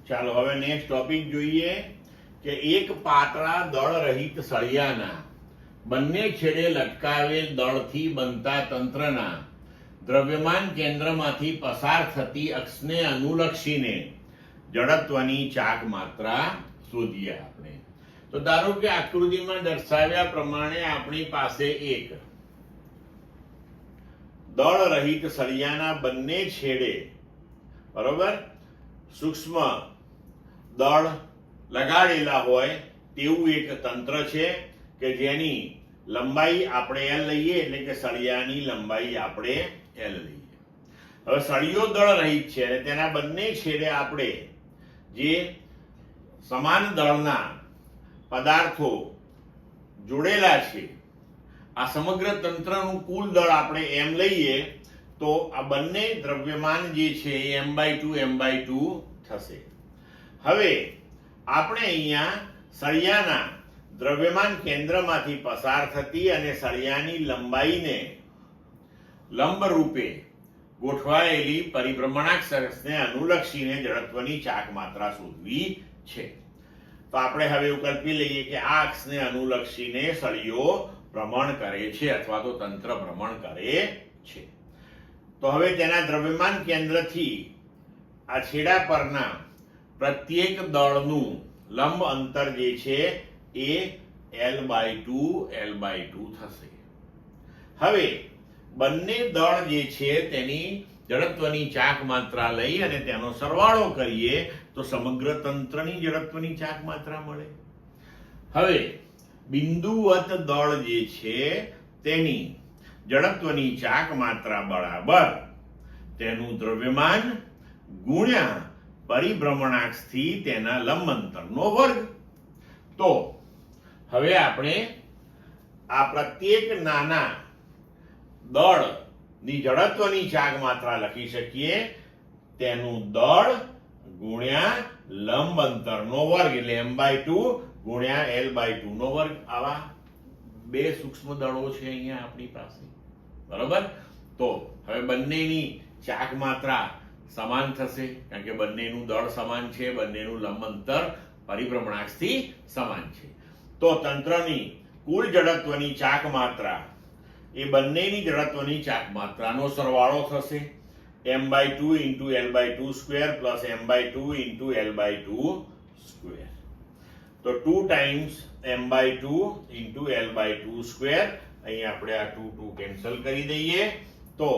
ચાલો હવે next topic જોઈએ કે એક પાતળા દળ રહિત સળિયાના બંને છેડે લટકાવેલ દળથી બનતા તંત્રના દ્રવ્યમાન કેન્દ્રમાંથી પસાર થતી અક્ષને અનુલક્ષીને જડત્વની ચાક માત્રા શોધીએ આપણે. તો ધારો કે આકૃતિમાં દર્શાવ્યા પ્રમાણે આપણી પાસે એક દળ રહિત સળિયાના બંને છેડે બરોબર સૂક્ષ્મ દળ લગાડેલા હોય તેવું એક તંત્ર છે કે જેની લંબાઈ આપણે L લઈએ, એટલે કે સળિયાની લંબાઈ આપણે L લઈએ. હવે સળિયો દળ રહિત છે અને તેના બંને છેડે આપણે જે સમાન દળના પદાર્થો જોડેલા છે, આ સમગ્ર તંત્રનું કુલ દળ આપણે M લઈએ તો આ બંને દ્રવ્યમાન જે છે એ m/2 થશે. હવે આપણે અહીંયા સળિયાના દ્રવ્યમાન કેન્દ્રમાંથી પસાર થતી અને સળિયાની લંબાઈને લંબ રૂપે ગોઠવાયેલી પરિભ્રમણાક્ષ અક્ષને અનુલક્ષીને જડત્વની ચાક માત્રા શોધવી છે. તો આપણે હવે એવું કલ્પી લઈએ કે આ અક્ષને અનુલક્ષીને સળિયો ભ્રમણ કરે છે અથવા તો તંત્ર ભ્રમણ કરે છે. તો હવે તેના દ્રવ્યમાન કેન્દ્રથી આ છેડા પરના પ્રત્યેક દળનું લંબ અંતર જે છે એ L/2 થશે. હવે બંને દળ જે છે તેની જડત્વની ચાક માત્રા લઈ અને તેનો સરવાળો કરીએ તો સમગ્ર તંત્રની જડત્વની ચાક માત્રા મળે. હવે બિંદુવત દળ જે છે તેની જડત્વની ચાક માત્રા બરાબર તેનું દ્રવ્યમાન ગુણ્યા પરિભ્રમણાક્ષથી તેના લંબ અંતરનો વર્ગ. તો હવે આપણે આ પ્રત્યેક નાના દળની જડત્વની ચાક માત્રા લખી શકીએ. તેનું દળ ગુણ્યા લંબ અંતરનો વર્ગ એટલે m/2 ગુણ્યા L/2 નો વર્ગ. આવા બે સૂક્ષ્મ દળો છે અહીંયા આપણી પાસે, બરોબર. તો હવે બંનેની ચાક માત્રા સમાન થશે કારણ કે બંનેનું દળ સમાન છે, બંનેનું લંબ અંતર પરિભ્રમણાક્ષથી સમાન છે. તો તંત્રની કુલ જડત્વની ચાક માત્રા એ બંનેની જડત્વની ચાક માત્રાનો સરવાળો થશે. m/2 × L/2 square plus m/2 × L/2 square. તો 2 ટાઈમ્સ m/2 × L/2 સ્ક્વેર. અહીં આપણે આ 2 કેન્સલ કરી દઈએ તો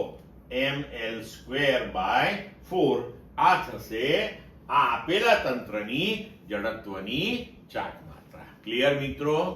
mL²/4 આ થશે આ આપેલા તંત્રની જડત્વની ચાક માત્રા. ક્લિયર મિત્રો?